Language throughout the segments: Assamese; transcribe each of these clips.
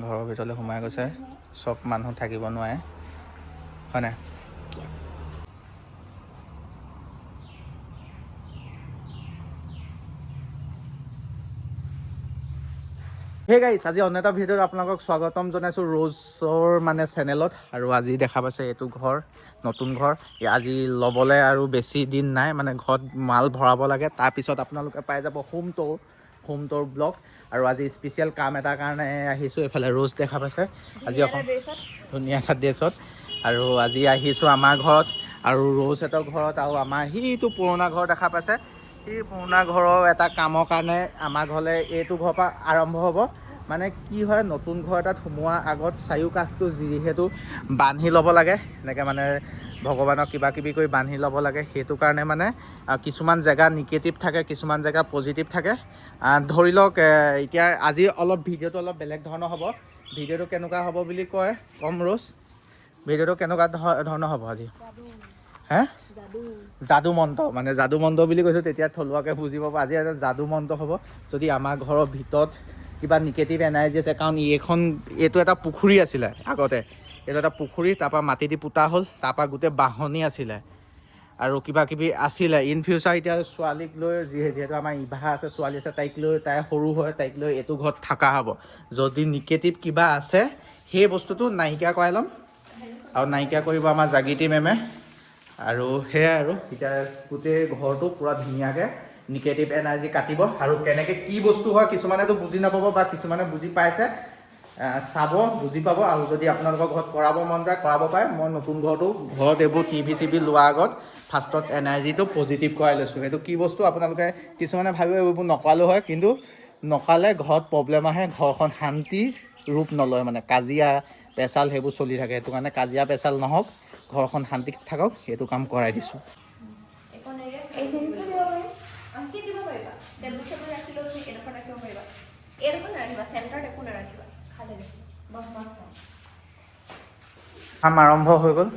ঘৰৰ ভিতৰলৈ সোমাই গৈছে চব মানুহ থাকিব নোৱাৰে হয় নাই হে গাইছ আজি অন্য এটা ভিডিঅ'ত আপোনালোকক স্বাগতম জনাইছোঁ ৰ'জৰ মানে চেনেলত আৰু আজি দেখা পাইছে এইটো ঘৰ নতুন ঘৰ আজি ল'বলৈ আৰু বেছি দিন নাই মানে ঘৰত মাল ভৰাব লাগে তাৰপিছত আপোনালোকে পাই যাব হোম ট'ৰ ব্লগ আৰু আজি স্পেচিয়েল কাম এটাৰ কাৰণে আহিছোঁ এইফালে ৰ'জ দেখা পাইছে আজি অকণ ধুনীয়া এটা ড্ৰেছত আৰু আজি আহিছোঁ আমাৰ ঘৰত আৰু ৰ'জহঁতৰ ঘৰত আৰু আমাৰ সিটো পুৰণা ঘৰ দেখা পাইছে সেই পুৰণা ঘৰৰ এটা কামৰ কাৰণে আমাৰ ঘৰলৈ এইটো ঘৰৰ পৰা আৰম্ভ হ'ব মানে কি হয় নতুন ঘৰ এটাত সোমোৱাৰ আগত চাৰিওকাষটো যিহেতু বান্ধি ল'ব লাগে এনেকৈ মানে ভগৱানক কিবা কিবি কৰি বান্ধি ল'ব লাগে সেইটো কাৰণে মানে কিছুমান জেগা নিগেটিভ থাকে কিছুমান জেগা পজিটিভ থাকে ধৰি লওক এতিয়া আজি অলপ ভিডিঅ'টো অলপ বেলেগ ধৰণৰ হ'ব ভিডিঅ'টো কেনেকুৱা হ'ব বুলি কয় কম ৰ'জ ভিডিঅ'টো কেনেকুৱা ধৰণৰ হ'ব আজি হে যাদু মন্ত্ৰ মানে যাদু মন্ত্ৰ বুলি কৈছোঁ তেতিয়া থলুৱাকৈ বুজি পাব আজি এটা যাদু মন্ত্ৰ হ'ব যদি আমাৰ ঘৰৰ ভিতৰত কিবা নিগেটিভ এনাৰ্জি আছে কাৰণ এইটো এটা পুখুৰী আছিলে আগতে এইটো এটা পুখুৰী তাৰপৰা মাটি দি পোতা হ'ল তাৰপৰা গোটেই বাঁহনি আছিলে আৰু কিবা কিবি আছিলে ইন ফিউচাৰ এতিয়া ছোৱালীক লৈ যিহেতু আমাৰ ইভা আছে ছোৱালী আছে তাইক লৈ তাই সৰু হয় তাইক লৈ এইটো ঘৰত থকা হ'ব যদি নিগেটিভ কিবা আছে সেই বস্তুটো নাইকিয়া কৰাই ল'ম আৰু নাইকিয়া কৰিব আমাৰ জাগৃতি মেমে আৰু সেয়াই আৰু এতিয়া গোটেই ঘৰটো পূৰা ধুনীয়াকৈ নিগেটিভ এনাৰ্জি কাটিব আৰু কেনেকৈ কি বস্তু হয় কিছুমানেতো বুজি নাপাব বা কিছুমানে বুজি পাইছে চাব বুজি পাব আৰু যদি আপোনালোকৰ ঘৰত কৰাব মন যায় কৰাব পাৰে মই নতুন ঘৰত এইবোৰ টিভি চিভি লোৱাৰ আগত ফাৰ্ষ্টত এনাৰ্জিটো পজিটিভ কৰাই লৈছোঁ সেইটো কি বস্তু আপোনালোকে কিছুমানে ভাবিব এইবোৰ নকৰালেও হয় কিন্তু নকৰালে ঘৰত প্ৰব্লেম আহে ঘৰখন শান্তিৰ ৰূপ নলয় মানে কাজিয়া পেচাল সেইবোৰ চলি থাকে সেইটো কাৰণে কাজিয়া পেচাল নহওক ঘৰখন শান্তিত থাকক সেইটো কাম কৰাই দিছোঁ কাম আৰম্ভ হৈ গ'ল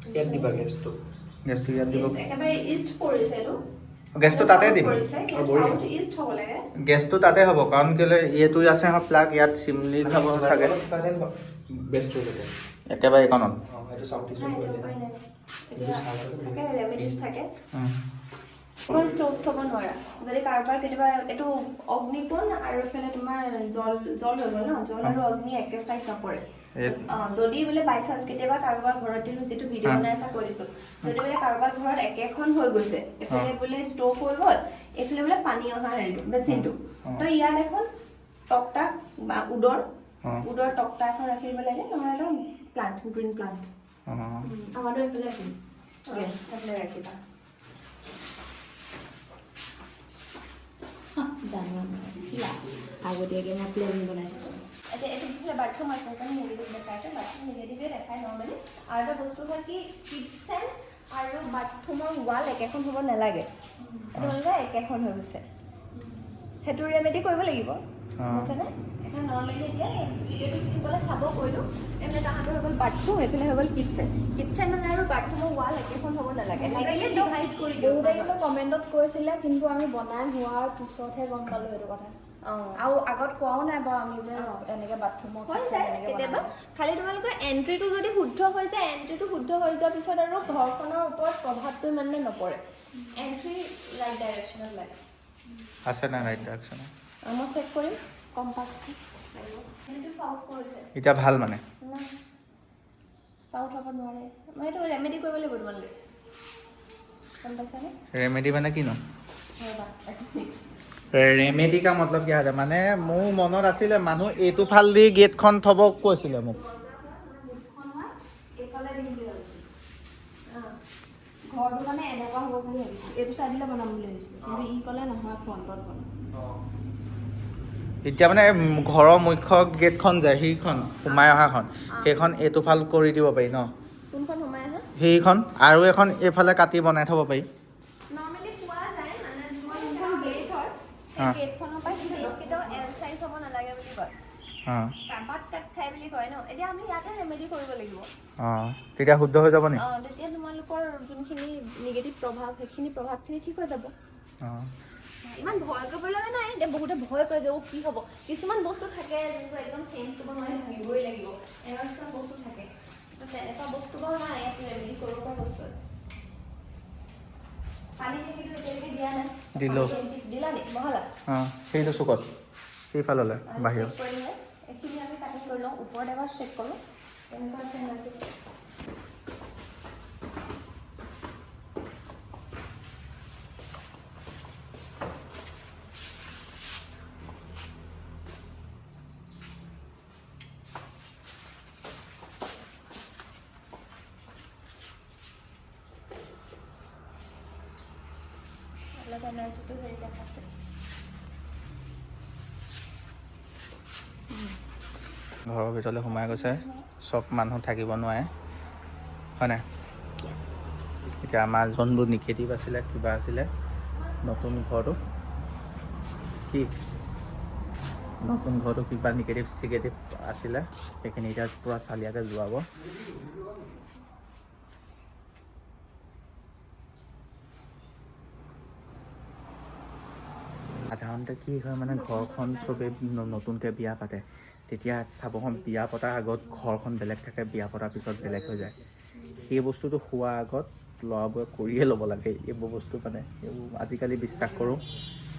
ইয়াত দিবা গেছটো ইয়াত দিব গেছটো তাতে দিম গেছটো তাতে হ'ব কাৰণ কেলৈ এইটো আছে প্লাগ ইয়াত চিমনি খাব চাগে একেবাৰে এইকণত ষ্টভ থব নোৱাৰা যদি কাৰোবাৰ কেতিয়াবা এইটো অগ্নিকোণ আৰু এইফালে তোমাৰ জল হৈ গ'ল ন জল আৰু অগ্নি একে চাইড নপৰে যদি বোলে বাই চান্স কেতিয়াবা কাৰোবাৰ ঘৰত যিটো ভিডিঅ' বনাই আছা কৈ দিছোঁ যদি বোলে কাৰোবাৰ ঘৰত একেখন হৈ গৈছে এইফালে বোলে ষ্টভ হৈ গ'ল এইফালে বোলে পানী অহা হেৰিটো বেচিনটো তো ইয়াত এখন টকটা বা উদৰ টকটা এখন ৰাখিব লাগে নহয় এটা প্লান্ট গ্ৰীণ প্লান্ট আমাৰতো এইফালে এইফালে ৰাখিবা আগতীয়াকৈ মই প্লেন বনাই দিছোঁ এতিয়া এইটো বাথৰুম আছে সেইকাৰণে নিগেটিভ দেখাইছে বাথৰুম নিগেটিভে দেখায় নৰ্মেলি আৰু এটা বস্তু হয় কি কিটচেন আৰু বাথৰুমৰ ৱাল একেখন হ'ব নালাগে তোমালোকে একেখন হৈ গৈছে সেইটো ৰেমেডি কৰিব লাগিব বুজিছেনে এতিয়া নৰ্মেলি এতিয়া ভিডিঅ'টো যিসকলে চাব কৰিলোঁ এইফালে তাহাঁতৰ হৈ গ'ল বাথৰুম এইফালে হৈ গ'ল কিটচেন মানে আৰু বাথৰুমৰ ৱাল একেখন হ'ব নালাগে ডিভাইড কৰি দিওঁ কমেণ্টত কৈছিলে কিন্তু আমি বনাই হোৱাৰ পিছতহে গম পালোঁ সেইটো কথা আৰু আগত কোৱাও নাই বাৰু আমি যে এনেকৈ বাথৰুমত হৈ যায় কেতিয়াবা খালি তোমালোকৰ এণ্ট্ৰিটো যদি শুদ্ধ হৈ যায় এণ্ট্ৰিটো শুদ্ধ হৈ যোৱাৰ পিছত আৰু ঘৰখনৰ ওপৰত প্ৰভাৱটো ইমান নপৰে এণ্ট্ৰি ৰাইট ডাইৰেকশ্যনত লাগে আছে না ৰাইট ডাইৰেকশ্যন মই চেক কৰিম কম্পাছটো সেইটো চাউথ কৰিছে এতিয়া ভাল মানে চাউথ হ'ব নোৱাৰে মই এইটো ৰেমেডি কৰিব লাগিব তোমালোকে গম পাইছানে ৰেমেডি মানে কিনো ৰেমেডি কা মতলব কি আছে মানে মোৰ মনত আছিলে মানুহ এইটো ফাল দি গেটখন থ'ব কৈছিলে মোক ঘৰটো মানে এনেকুৱা হ'ব বুলি ভাবিছিলোঁ এইটো চাইডিলে বনাম বুলি ভাবিছিলোঁ কিন্তু ই ক'লে নহয় ফ্ৰণ্টত বনাম এতিয়া মানে ঘৰৰ মুখ্য গেটখন যে সেইখন সোমাই অহাখন সেইখন এইটো ফাল কৰি দিব পাৰি ন কোনখন সোমাই আহা সেইখন আৰু এখন এইফালে কাটি বনাই থ'ব পাৰি নৰ্মেলি কোৱা যায় মানে তোমাৰ যোনখন গেট হয় গেটখনৰ পৰা কেতিয়াও এল চাইজ হ'ব নালাগে বুলি কয় কাবাত কাট খাই বুলি কয় ন এতিয়া আমি ইয়াতে ৰেমেডি কৰিব লাগিব তেতিয়া শুদ্ধ হৈ যাব নি তেতিয়া তোমালোকৰ যোনখিনি নিগেটিভ প্ৰভাৱ সেইখিনি প্ৰভাৱখিনি ঠিক হৈ যাব ইমান ভয় কৰিব লগা নাই এতিয়া বহুতে ভয় কৰে যে কি হ'ব কিছুমান বস্তু থাকে যোনটো একদম চেঞ্জ কৰিব নোৱাৰি ভাঙিবই লাগিব এনেকুৱা কিছুমান বস্তু থাকে তো তেনেকুৱা বস্তু বাৰু নাই ইয়াত ৰেমেডি কৰিব পৰা বস্তু আছে পানী টেংকিটো এতিয়ালৈকে দিয়া নাই দিলোঁ দিলা নি বহালা অঁ সেইটো চুকত সেইফাললৈ বাহিৰত এইখিনি আমি কাটিং কৰি লওঁ ওপৰত এবাৰ চেক কৰোঁ কেনেকুৱা আছে এনাৰ্জি এনাৰ্জিটো হেৰি দেখাইছে ঘৰৰ ভিতৰলৈ সোমাই গৈছে চব মানুহ থাকিব নোৱাৰে হয় নাই এতিয়া আমাৰ যোনবোৰ নিগেটিভ আছিলে কিবা আছিলে নতুন ঘৰটো কি নতুন ঘৰটো কিবা নিগেটিভ চিগেটিভ আছিলে সেইখিনি এতিয়া পূৰা চালিয়াকৈ যোৱাব সাধাৰণতে কি হয় মানে ঘৰখন চবেই নতুনকৈ বিয়া পাতে তেতিয়া চাব বিয়া পতাৰ আগত ঘৰখন বেলেগ থাকে বিয়া পতাৰ পিছত বেলেগ হৈ যায় সেই বস্তুটো হোৱাৰ আগত ল'ৰাবোৰে কৰিয়ে ল'ব লাগে এইবোৰ বস্তু মানে এইবোৰ আজিকালি বিশ্বাস কৰোঁ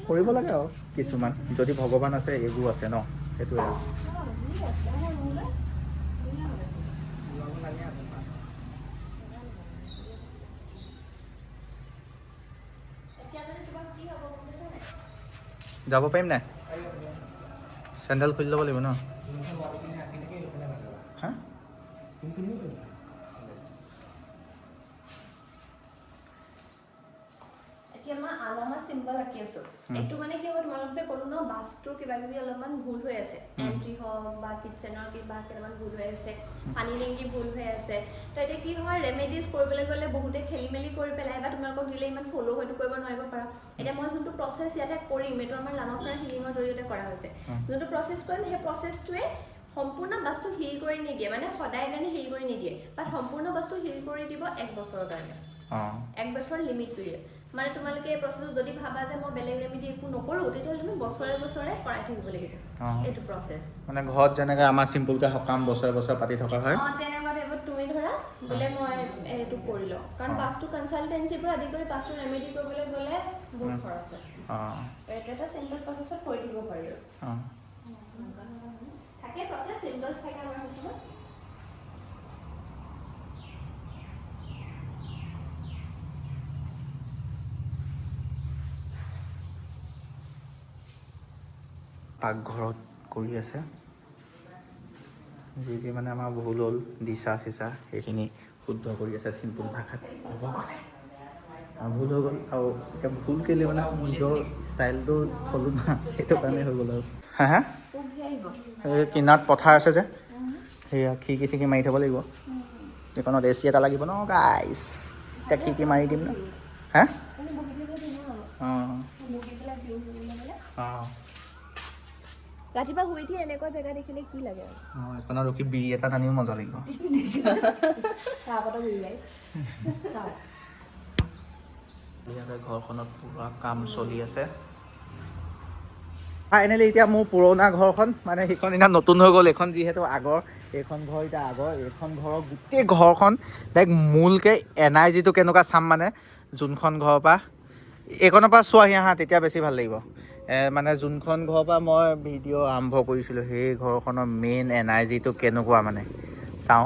কৰিব লাগে আৰু কিছুমান যদি ভগৱান আছে এইবোৰ আছে ন সেইটোৱে আৰু যাব পাৰিম নাই চেণ্ডেল খুলি ল'ব লাগিব ন হা এতিয়া মই আলামা চিম্বল আঁকি আছো এইটো মানে কি হয় তোমালোক যে ক'লো ন বাস্তুৰ কিবা কিবি অলপমান ভুল হৈ আছে এন্ট্ৰি হওক বা কিটচেনৰ কিবা কেইটামান ভুল হৈ আছে পানী টেংকি ভুল হৈ আছে তো এতিয়া কি হয় ৰেমেডিজ কৰিবলৈ গ'লে বহুতে খেলি মেলি কৰি পেলাই বা তোমালোকক দিলে ইমান ফ'ল' হয়তো কৰিব নোৱাৰিব পাৰা এতিয়া মই যোনটো প্ৰচেছ ইয়াতে কৰিম এইটো আমাৰ লামাখৰা হিলিঙৰ জৰিয়তে কৰা হৈছে যোনটো প্ৰচেছ কৰিম সেই প্ৰচেছটোৱে সম্পূৰ্ণ বস্তু হিল কৰি নিদিয়ে মানে সদায় কাৰণে হিল কৰি নিদিয়ে বাট সম্পূৰ্ণ বস্তু হিল কৰি দিব 1 বছৰৰ কাৰণে 1 বছৰ লিমিট পিৰিয়ড মানে তোমালোকে এই প্ৰচেছটো যদি ভাবা যে মই বেলেগ ৰেমেডি একো নকৰোঁ তেতিয়াহ'লে তুমি বছৰে বছৰে কৰাই থাকিব লাগিব এইটো প্ৰচেছ মানে ঘৰত যেনেকৈ আমাৰ চিম্পুলকৈ সকাম বছৰে বছৰে পাতি থকা হয় তেনেকুৱা টাইপত তুমি ধৰা বোলে মই এইটো কৰি লওঁ কাৰণ বাস্তু কনচালটেঞ্চিৰ পৰা আদি কৰি বাস্তু ৰেমেডি কৰিবলৈ গ'লে বহুত খৰচ হয় এইটো এটা চিম্পল প্ৰচেছত কৰি দিব পাৰি আৰু থাকে প্ৰচেছ চিম্পলছ থাকে আমাৰ হিচাপত পাকঘৰত কৰি আছে যি মানে আমাৰ ভুল হ'ল দিচা চিচা সেইখিনি শুদ্ধ কৰি আছে চিম্পুল ভাষাত ক'ব গ'লে ভুল হৈ গ'ল আৰু এতিয়া ভুল কেলে মানে নিজৰ ষ্টাইলটো থলোঁ না সেইটো কাৰণে হৈ গ'ল আৰু হা এই কিনাৰত পথাৰ আছে যে সেয়া খিৰিকি চিকি মাৰি থ'ব লাগিব এইখনত AC এটা লাগিব ন গাইছ এতিয়া খিৰিকি মাৰি দিম ন হা অঁ ৰাতিপুৱা শুই উঠি এনেকুৱা জেগা দেখিলে কি লাগে এইখনত ৰখি বিৰি এটা টানিও মজা লাগিব চাহপাতৰ বিৰি গাইছ ঘৰখনত পুৰা কাম চলি আছে ফাইনেলি এতিয়া মোৰ পুৰণা ঘৰখন মানে সেইখন এতিয়া নতুন হৈ গ'ল এইখন যিহেতু আগৰ এইখন ঘৰ এতিয়া আগৰ এইখন ঘৰৰ গোটেই ঘৰখন ডাইৰেক্ট মূলকৈ এনাৰ্জিটো কেনেকুৱা চাম মানে যোনখন ঘৰৰ পৰা এইখনৰ পৰা চোৱাহি আহা তেতিয়া বেছি ভাল লাগিব মানে যোনখন ঘৰৰ পৰা মই ভিডিঅ' আৰম্ভ কৰিছিলোঁ সেই ঘৰখনৰ মেইন এনাৰ্জিটো কেনেকুৱা মানে চাওঁ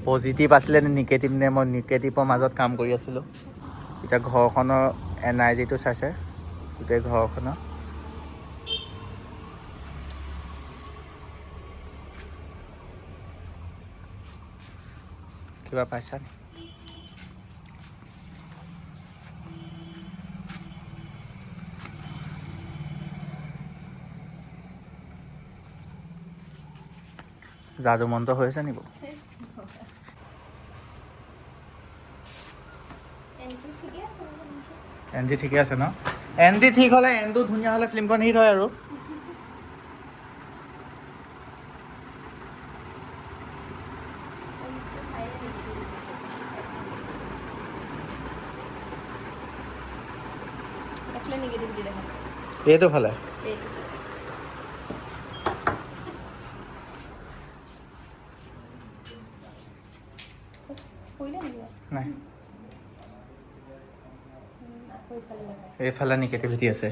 পজিটিভ আছিলে নে নিগেটিভ নে মই নিগেটিভৰ মাজত কাম কৰি আছিলোঁ এতিয়া ঘৰখনৰ এনাৰ্জিটো চাইছে গোটেই ঘৰখনৰ কিবা পাইছা নি যাদু মন্ত্ৰ হৈছে নিব এনডি ঠিকে আছে ন এনডি ঠিক হ'লে এনডু ধুনীয়া হ'লে ফিল্মখন হিট হয় আৰু নিগেটিভিটি দেখাইছে এইটো ফালে এইটো চাই। কৰিলে নেকি? নাই আকৌ ইফালে লগাইছে। এইফালে নিগেটিভিটি আছে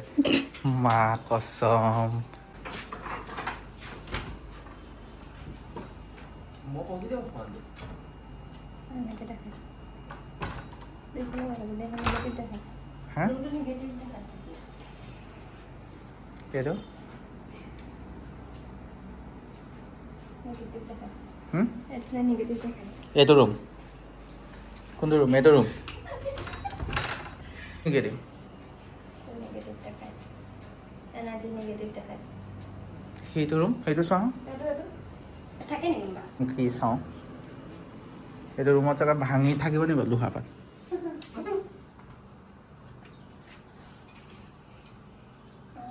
মা কসম এনেকৈ দেখাইছে। এইফালে লগাইছে, এইফালে নিগেটিভ দেখাইছে। হা কোনটো নিগেটিভ দেখাইছে? এইটো নিগেটিভ দেখাইছে। হুম এইফালে নিগেটিভ দেখাইছে। এইটো ৰুম কোনটো ৰুম এইটো ৰুম নিগেটিভ নিগেটিভ দেখাইছে। এনাৰ্জি নিগেটিভ দেখাইছে। সেইটো ৰুম সেইটো চাওঁ এইটো থাকে নেকি বা? কি চাওঁ এইটো ৰুমত চাগে ভাঙি থাকিব নি বাৰু লোহা পাত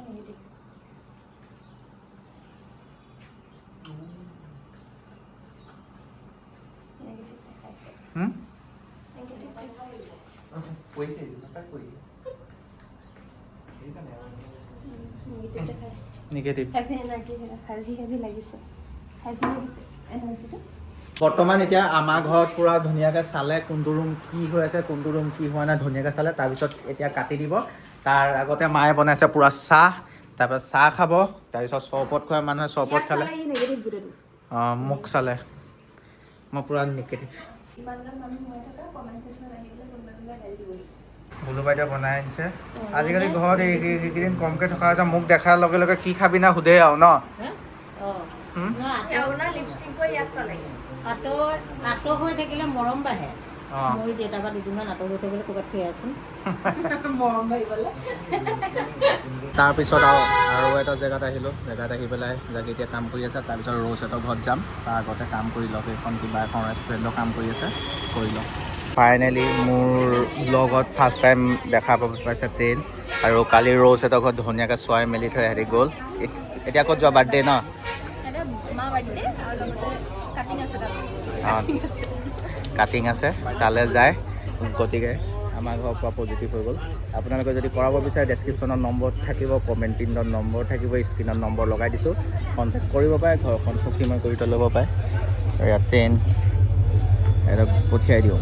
নিগেটিভ। নিগেটিভ দেখাইছে। হুম নিগেটিভ দেখাইছে। নিগেটিভ দেখাইছে। নিগেটিভ হেভি এনাৰ্জি হেভি লাগিছে। হেভি লাগিছে এনাৰ্জিটো। বৰ্তমান এতিয়া আমাৰ ঘৰত পুৰা ধুনীয়াকৈ চালে কোনটো ৰুম কি হৈ আছে কোনটো ৰুম কি হোৱা নাই ধুনীয়াকৈ চালে তাৰপিছত এতিয়া কাটি দিব তাৰ আগতে মায়ে বনাইছে পুৰা চাহ তাৰপিছত চাহ খাব তাৰপিছত চৰবত খোৱা মানুহে চৰবত খালে অঁ মোক চালে মই পুৰা নিগেটিভ ইমানগাল মানুহ হৈ থকা কমেণ্ট ছেকশ্যনত আহি পেলাই কোনোবাই কোনোবাই গালি দিবহি। বুলু বাইদেৱে বনাই আনিছে আজিকালি ঘৰত এইকেইদিন কমকৈ থকা হৈছে মোক দেখাৰ লগে লগে কি খাবি না সোধে আৰু ন আপোনাৰ লিপষ্টিকো ইয়াত পালেগে। আঁতৰ হৈ থাকিলে মৰম বাঢ়ে অঁ মই দেউতাৰ পৰা দুদিনমান আঁতৰ হৈ থাকিলে ক'ৰবাত থৈ আছোন মৰম ভাবিবলৈ। তাৰপিছত আৰু এটা জেগাত আহিলোঁ জেগাত আহি পেলাই যাকে এতিয়া কাম কৰি আছে তাৰপিছত ৰৌছেটৰ ঘৰত যাম তাৰ আগতে কাম কৰি লওক এইখন কিবা এখন ৰেষ্টুৰেণ্টৰ কাম কৰি আছে কৰি লওক ফাইনেলি মোৰ লগত ফাৰ্ষ্ট টাইম দেখা পাইছে ট্ৰেইন আৰু কালি ৰৌছেটৰ ঘৰত ধুনীয়াকৈ চোৱাই মেলি থৈ হেৰি গ'ল এতিয়া ক'ত যোৱা বাৰ্থডে ন এটা মা বাৰ্থডে আৰু লগতে কাটিং আছে তাত। অঁ কাটিং আছে তালৈ যায় গতিকে আমাৰ ঘৰৰ পৰা পজিটিভ হৈ গ'ল আপোনালোকে যদি কৰাব বিচাৰে ডেছক্ৰিপশ্যনত নম্বৰ থাকিব কমেণ্ট পিনত নম্বৰ থাকিব স্ক্ৰীণত নম্বৰ লগাই দিছোঁ কণ্টেক্ট কৰিব পাৰে ঘৰখন সুখীময় কৰি ল'ব পাৰে আৰু ইয়াত ট্ৰেইন এটা পঠিয়াই দিওঁ